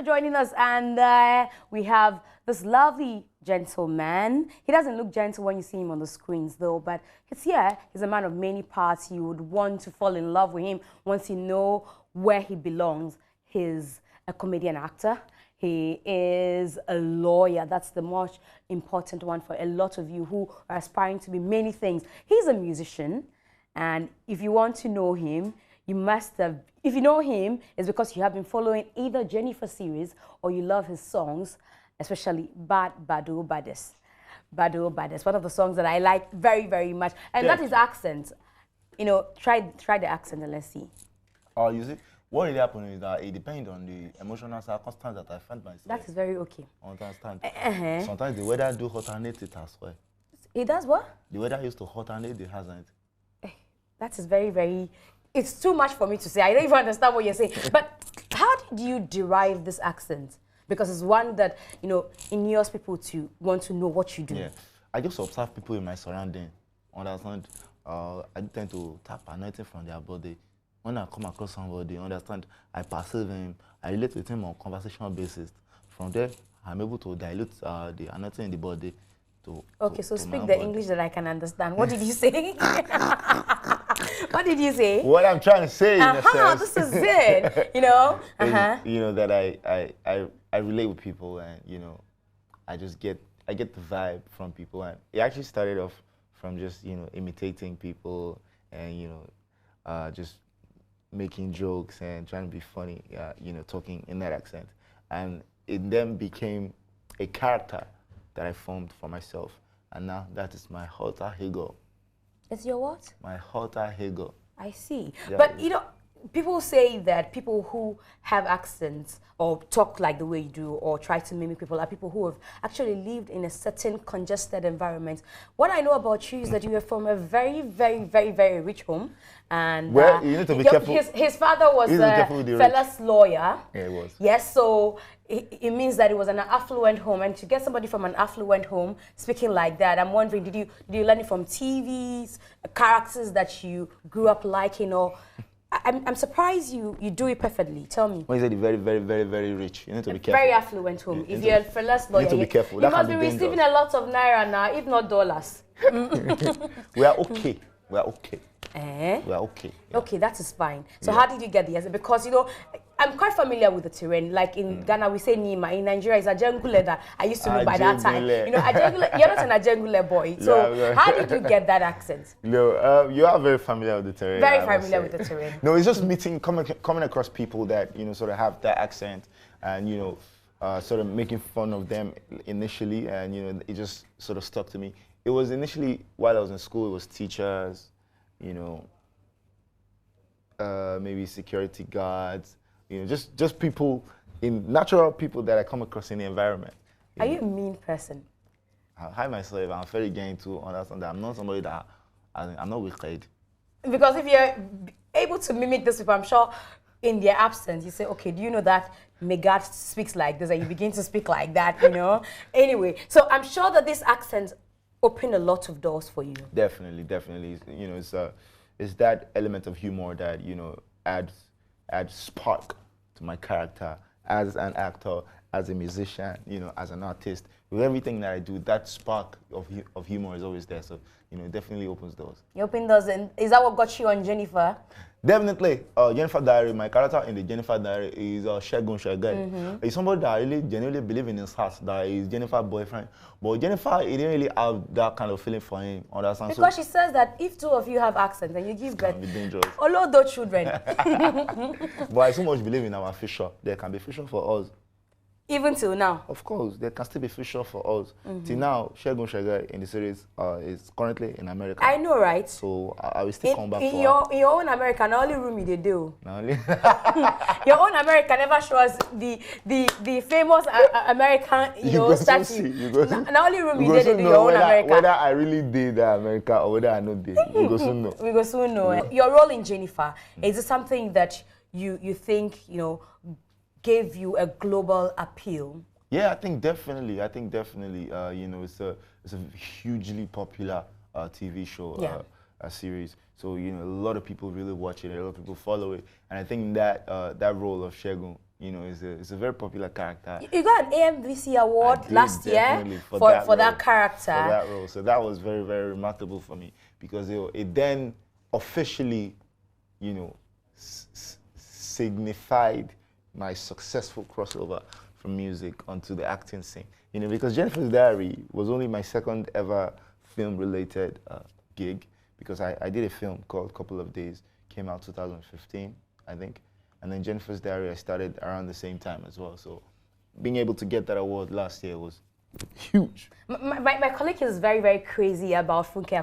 joining us. And we have this lovely gentleman. He doesn't look gentle when you see him on the screens, though, but he's here. He's a man of many parts. You would want to fall in love with him once you know where he belongs. He's a comedian actor. He is a lawyer. That's the most important one for a lot of you who are aspiring to be many things. He's a musician, and if you want to know him, you must have, if you know him, it's because you have been following either Jennifer series or you love his songs, especially Baddo, Baddest. Baddo, Baddest, one of the songs that I like very, very much. And that is accent. You know, try the accent and let's see. Oh, you see, what really happened is that it depends on the emotional circumstance that I find myself. That is very okay. Understand? Sometimes the weather do alternate it as well. It does what? The weather used to alternate the hasn't. That is very, very... It's too much for me to say. I don't even understand what you're saying. But how did you derive this accent? Because it's one that, you know, inures people to want to know what you do. Yeah. I just observe people in my surrounding. Understand? I tend to tap anointing from their body. When I come across somebody, understand, I perceive him, I relate with him on conversational basis. From there, I'm able to dilute the anointing in the body. Okay, so speak the English that I can understand. What did you say? What did you say? What I'm trying to say, in a sense, this is it. You know, you know that I relate with people, and you know, I get the vibe from people, and it actually started off from just imitating people, and just making jokes and trying to be funny, talking in that accent, and it then became a character that I formed for myself, and now that is my alter ego. It's your what? My alter ego. I see. Yeah, but you know, people say that people who have accents or talk like the way you do or try to mimic people are people who have actually lived in a certain congested environment. What I know about you is that you are from a very, very, very, very rich home. And well, you need to be careful. His father was a Falz lawyer. Yeah, it was. Yes, so it means that it was an affluent home. And to get somebody from an affluent home speaking like that, I'm wondering, did you learn it from TVs, characters that you grew up liking, or... I'm surprised you do it perfectly. Tell me. When you say very, very, very, very rich, you need to be careful. Very affluent home. If you're a Falz lawyer, you need to be careful. You must be receiving a lot of naira now, if not dollars. We are okay. We are okay. We are okay. Yeah. Okay, that is fine. So how did you get the answer? Because, you know, I'm quite familiar with the terrain. Like in Ghana, we say Nima. In Nigeria, it's Ajengule that I used to know by that time. You know, Ajengule, you're not an Ajengule boy. So how did you get that accent? No, you are very familiar with the terrain. Very familiar with the terrain. No, it's just coming across people that, sort of have that accent and, sort of making fun of them initially. And, it just sort of stuck to me. It was initially, while I was in school, it was teachers, maybe security guards, just people, natural people that I come across in the environment. Are you a mean person? I myself, I'm very gentle, understand that I'm not somebody that, I'm not wicked. Because if you're able to mimic this people, I'm sure in their absence, you say, okay, do you know that Megad speaks like this, and you begin to speak like that, Anyway, so I'm sure that this accent opened a lot of doors for you. Definitely. It's that element of humor that, adds spark to my character as an actor, as a musician, as an artist. With everything that I do, that spark of humor is always there. So, it definitely opens doors. You open doors, and is that what got you on Jennifer? Definitely. Jennifer Diary, my character in the Jennifer Diary is Shegun Shegai. He's somebody that I really genuinely believe in his heart, that is Jennifer's boyfriend. But Jennifer, he didn't really have that kind of feeling for him. Understand? Because she says that if two of you have accents and you give birth, it can be dangerous. Although those children. But I so much believe in our future. There can be future for us. Even till now? Of course, there can still be future for us. Till now, Shegun Shegai in the series is currently in America. I know, right? So I will still come back for in your own America, not only room you do. Not only your own America never shows the famous American statue. Not only room you did in your own America. Whether I really did America or whether I not did, we go soon know. We go soon know. Your role in Jennifer, is it something that you think, gave you a global appeal? Yeah, I think definitely. It's a hugely popular TV show, a series. So a lot of people really watch it, a lot of people follow it, and I think that that role of Shegun You know, it's a very popular character. You got an AMVC award last year for that character. For that role. So that was very, very remarkable for me because it then officially, you know, signified my successful crossover from music onto the acting scene. You know, because Jennifer's Diary was only my second ever film-related gig because I did a film called Couple of Days, came out 2015, I think. And then Jennifer's Diary, I started around the same time as well. So being able to get that award last year was huge. My colleague is very, very crazy about Funke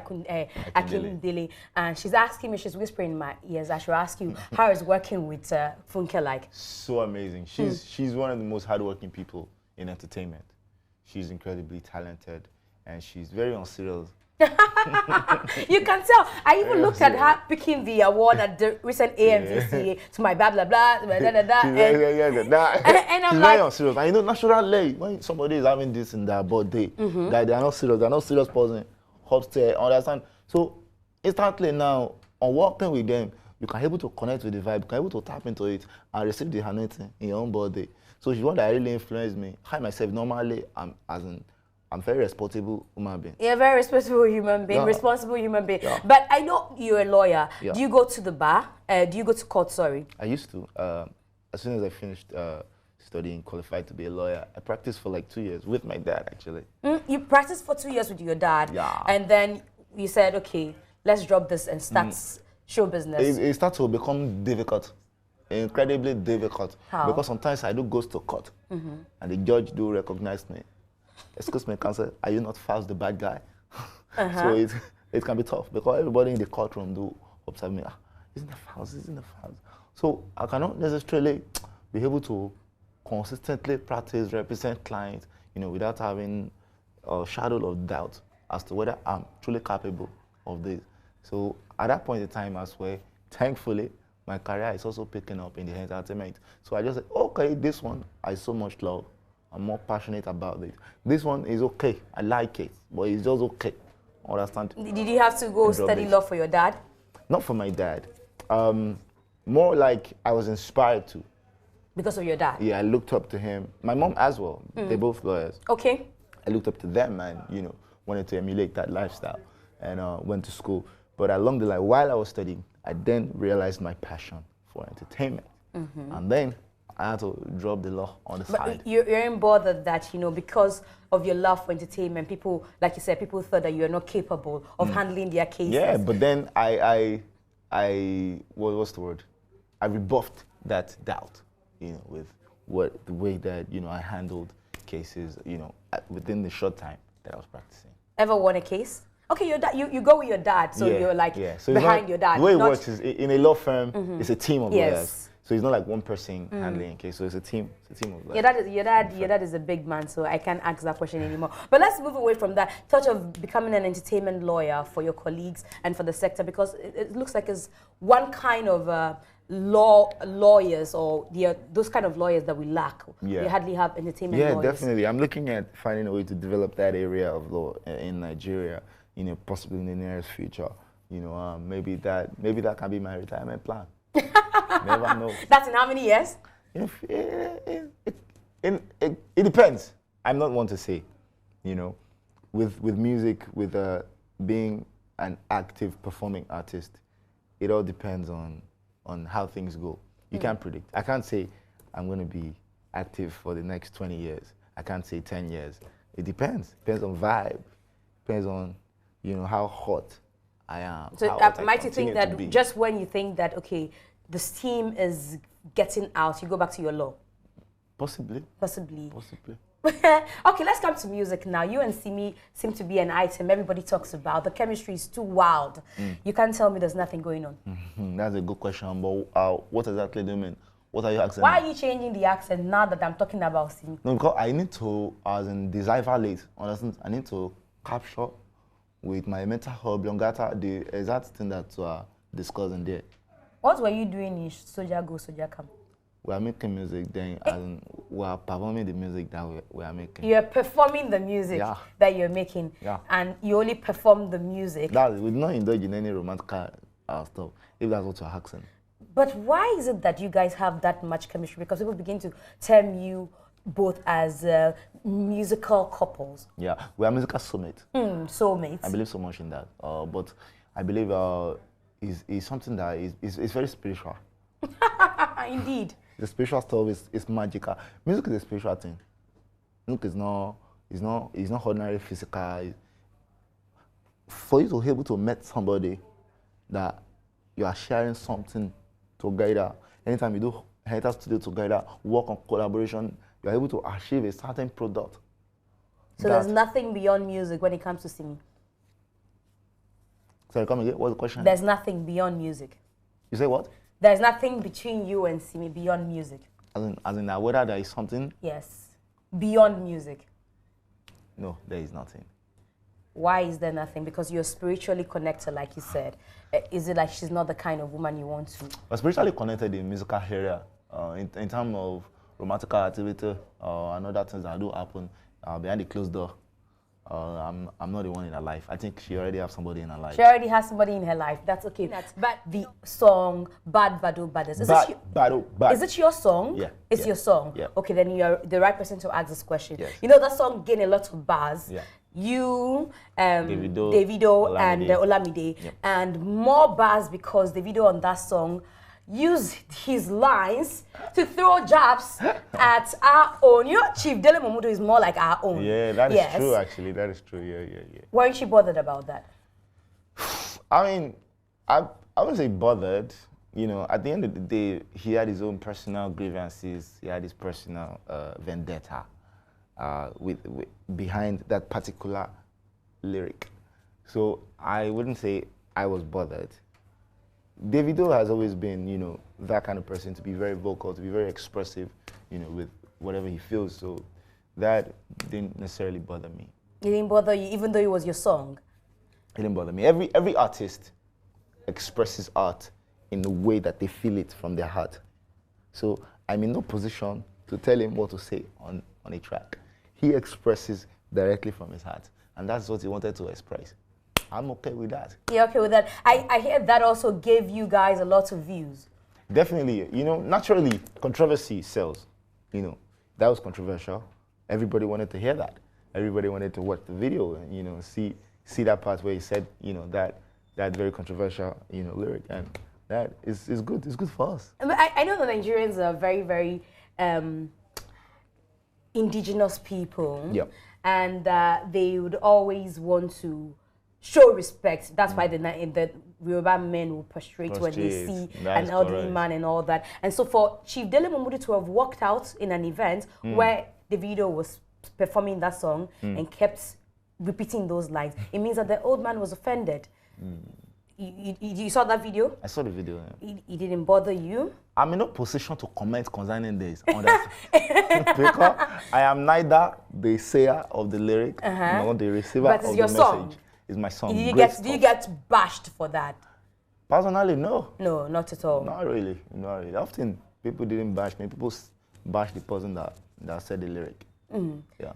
Akindele. And she's asking me, she's whispering in my ears, I should ask you, how is working with Funke like? So amazing. She's one of the most hardworking people in entertainment. She's incredibly talented and she's very unserious. You can tell. I even looked at her picking the award at the recent AMVCA to my blah blah blah, and I'm she's like, very serious. And you know, naturally, when somebody is having this in their birthday, that they are not serious person, upstairs, understand? So instantly now, on working with them, you can be able to connect with the vibe, you can be able to tap into it and receive the anointing in your own birthday. So she's one that really influenced me. I myself, normally, I'm very responsible human being. You're a very responsible human being, responsible human being. Yeah. But I know you're a lawyer. Yeah. Do you go to the bar? Do you go to court, sorry? I used to. As soon as I finished studying, qualified to be a lawyer, I practiced for like 2 years with my dad, actually. You practiced for 2 years with your dad. Yeah. And then you said, okay, let's drop this and start show business. It started to become difficult, incredibly difficult. How? Because sometimes I do go to court, and the judge do recognize me. Excuse me, counsel, are you not Falz, the bad guy? So it can be tough because everybody in the courtroom do observe me. Isn't the Falz? Isn't the Falz? So I cannot necessarily be able to consistently practice, represent clients, you know, without having a shadow of doubt as to whether I'm truly capable of this. So at that point in time as well, thankfully, my career is also picking up in the entertainment. So I just said, okay, this one I so much love. I'm more passionate about it. This one is okay. I like it, but it's just okay. Understand? Did you have to go study law for your dad? Not for my dad. More like I was inspired to. Because of your dad? Yeah, I looked up to him. My mom as well. They're both lawyers. Okay. I looked up to them and, you know, wanted to emulate that lifestyle and went to school. But along the line, while I was studying, I then realized my passion for entertainment. And then I had to drop the law on the side. But you're bothered that, you know, because of your love for entertainment, people, like you said, people thought that you're not capable of handling their cases. Yeah, but then what's the word? I rebuffed that doubt, you know, with the way that, you know, I handled cases, you know, within the short time that I was practicing. Ever won a case? Okay, your dad, you go with your dad, so you're like so behind your dad. The way it works is in a law firm, it's a team of lawyers. So it's not like one person handling a case. So it's a team of lawyers. Your dad is a big man, so I can't ask that question anymore. But let's move away from that. Thought of becoming an entertainment lawyer for your colleagues and for the sector, because it looks like it's one kind of lawyers, or those kind of lawyers that we lack. Yeah. We hardly have entertainment lawyers. Yeah, definitely. I'm looking at finding a way to develop that area of law in Nigeria, you know, possibly in the nearest future. You know, maybe that can be my retirement plan. Never know. That's in how many years? It depends. I'm not one to say, you know, with music, with being an active performing artist, it all depends on how things go. You can't predict. I can't say I'm going to be active for the next 20 years. I can't say 10 years. It depends. Depends on vibe. Depends on, you know, how hot I am. So might you think that just when you think that, okay, the steam is getting out, you go back to your law? Possibly. Possibly. Possibly. Okay, let's come to music now. You and Simi seem to be an item everybody talks about. The chemistry is too wild. You can't tell me there's nothing going on. That's a good question, but what exactly do you mean? What are you asking? Why are you changing the accent now that I'm talking about Simi? No, because I need to, as in decipher late, understand? I need to capture with my mental oblongata the exact thing that we're discussing there. What were you doing in Soja Go, Soja Come? We are making music, then and we are performing the music that we are making. You're performing the music that you're making, and you only perform the music. We do not indulge in any romantic stuff, if that's what you're asking. But why is it that you guys have that much chemistry? Because people begin to term you both as musical couples. Yeah, we are musical soulmates. Soulmates. I believe so much in that. But I believe is something that is very spiritual. Indeed. The spiritual stuff is magical. Music is a spiritual thing. Music is not ordinary physical. For you to be able to meet somebody that you are sharing something together, anytime you do enter studio together, work on collaboration, you are able to achieve a certain product. So there's nothing beyond music when it comes to singing? Sorry, come again. What's the question? There's nothing beyond music. You say what? There's nothing between you and Simi beyond music. As in whether there is something? Yes. Beyond music. No, there is nothing. Why is there nothing? Because you're spiritually connected, like you said. Is it like she's not the kind of woman you want to? We're spiritually connected in musical area. In terms of romantic activity and other things that do happen behind the closed door. I'm not the one in her life. I think she already has somebody in her life. She already has somebody in her life. That's okay. But the song Baddo, Baddest. Is it your song? Yeah. It's your song? Yeah. Okay, then you're the right person to ask this question. Yes. You know that song gained a lot of buzz. Yeah. You, Davido, and Olamide. Yep. And more buzz because Davido on that song used his lines to throw jabs at our own. You know, Chief Dele Momodu is more like our own. Yeah, that is true, actually. That is true, yeah. Weren't you bothered about that? I mean, I wouldn't say bothered. You know, at the end of the day, he had his own personal grievances. He had his personal vendetta behind that particular lyric. So I wouldn't say I was bothered. Davido has always been, you know, that kind of person to be very vocal, to be very expressive, you know, with whatever he feels. So that didn't necessarily bother me. It didn't bother you, even though it was your song? It didn't bother me. Every artist expresses art in the way that they feel it from their heart. So I'm in no position to tell him what to say on a track. He expresses directly from his heart, and that's what he wanted to express. I'm okay with that. Yeah, okay with that. I hear that also gave you guys a lot of views. Definitely. You know, naturally, controversy sells. You know, that was controversial. Everybody wanted to hear that. Everybody wanted to watch the video and, you know, see that part where he said, you know, that very controversial, you know, lyric. And that is good. It's good for us. I know the Nigerians are very, very indigenous people. Yep. And they would always want to show respect. That's why the Yoruba men will prostrate when they see an elderly man and all that. And so for Chief Dele Momodu to have walked out in an event where Davido was performing that song and kept repeating those lines, it means that the old man was offended. You saw that video? I saw the video. Yeah. It didn't bother you? I'm in no position to comment concerning this. Because I am neither the sayer of the lyric nor the receiver of the message. Song. It's my song. Do you get bashed for that? Personally, no. No, not at all. Not really. Not really. Often people didn't bash me. People bash the person that said the lyric. Yeah.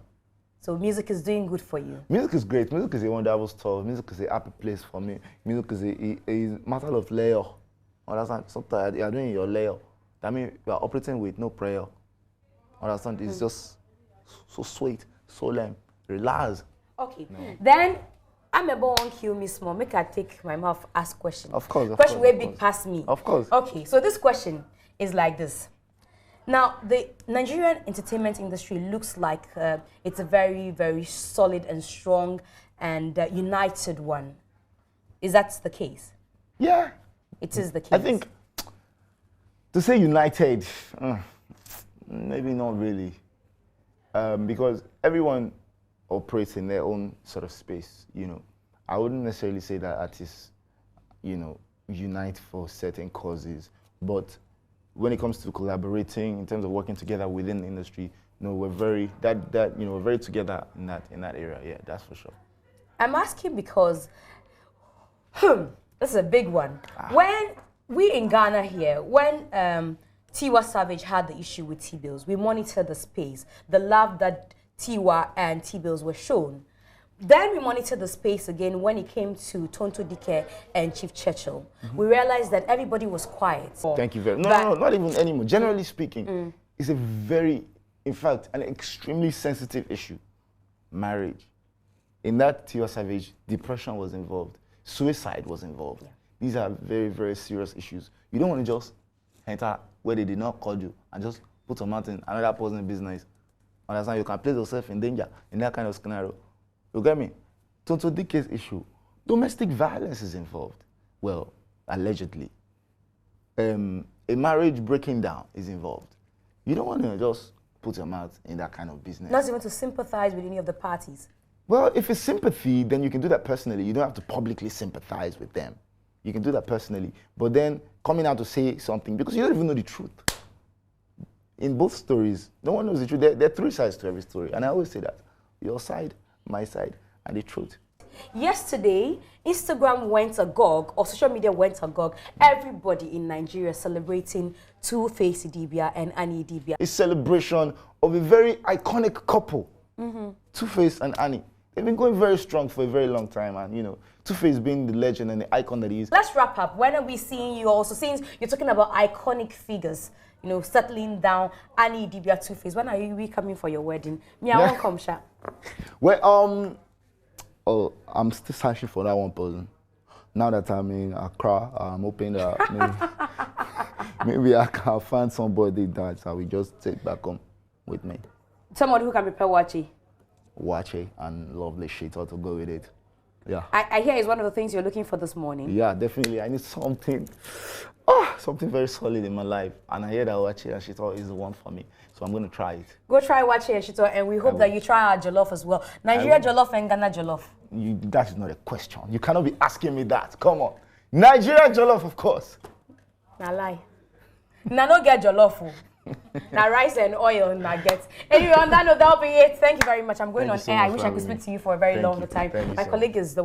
So music is doing good for you? Music is great. Music is a wonderful stuff. Music is a happy place for me. Music is a matter of layer. Understand? Sometimes you are doing your layer. That means you are operating with no prayer. Understand? It's just so sweet, solemn, relax. Okay. No. Then I'm about to kill me small. Make I take my mouth, ask question. Of course. Question way big past me. Of course. Okay. So this question is like this. Now, the Nigerian entertainment industry looks like it's a very, very solid and strong and united one. Is that the case? Yeah. It is the case. I think to say united, maybe not really. Because everyone operates in their own sort of space, you know. I wouldn't necessarily say that artists, you know, unite for certain causes, but when it comes to collaborating in terms of working together within the industry, you know, we're very we're very together in that area. Yeah, that's for sure. I'm asking because this is a big one. When we in Ghana here, when Tiwa Savage had the issue with T-Bills, we monitored the space, the love that Tiwa and T-Bills were shown. Then we monitored the space again when it came to Tonto Dike and Chief Churchill. We realized that everybody was quiet. Thank you very much. No, not even anymore. Generally speaking, it's a very, in fact, an extremely sensitive issue. Marriage. In that Tiwa Savage, depression was involved. Suicide was involved. Yeah. These are very, very serious issues. You don't want to just enter where they did not call you and just put a mouth in another person's business. Understand? You can place yourself in danger in that kind of scenario. You get me? Tonto Dike's issue. Domestic violence is involved. Well, allegedly. A marriage breaking down is involved. You don't want to just put your mouth in that kind of business. Not even to sympathize with any of the parties. Well, if it's sympathy, then you can do that personally. You don't have to publicly sympathize with them. You can do that personally. But then coming out to say something, because you don't even know the truth. In both stories, no one knows the truth. There are three sides to every story. And I always say that. Your side, my side, and the truth. Yesterday, Instagram went agog, or social media went agog. Everybody in Nigeria celebrating Two-Face Idibia and Annie Idibia. A celebration of a very iconic couple, Two-Face and Annie. They've been going very strong for a very long time, and you know, Two-Face being the legend and the icon that he is. Let's wrap up. When are we seeing you also? Since you're talking about iconic figures, you know, settling down, Annie Idibia, Two-Face. When are we coming for your wedding? Me, I won't come, Sha. Well, I'm still searching for that one person. Now that I'm in Accra, I'm hoping that maybe I can find somebody that I will just take back home with me. Somebody who can prepare Wachi. Wachi and lovely shit, or to go with it. Yeah. I hear it's one of the things you're looking for this morning. Yeah, definitely. I need something, something very solid in my life. And I hear that Wachi and shit is the one for me. So I'm going to try it. Go try Wachi and Shito, and we hope that you try our jollof as well. Nigeria jollof and Ghana jollof. That is not a question. You cannot be asking me that. Come on. Nigeria jollof, of course. Na lie. Na no get jollof. Na rice and oil na get. Anyway, on that note, that'll be it. Thank you very much. I'm going on air. I wish I could speak to you for a very long time. My colleague is the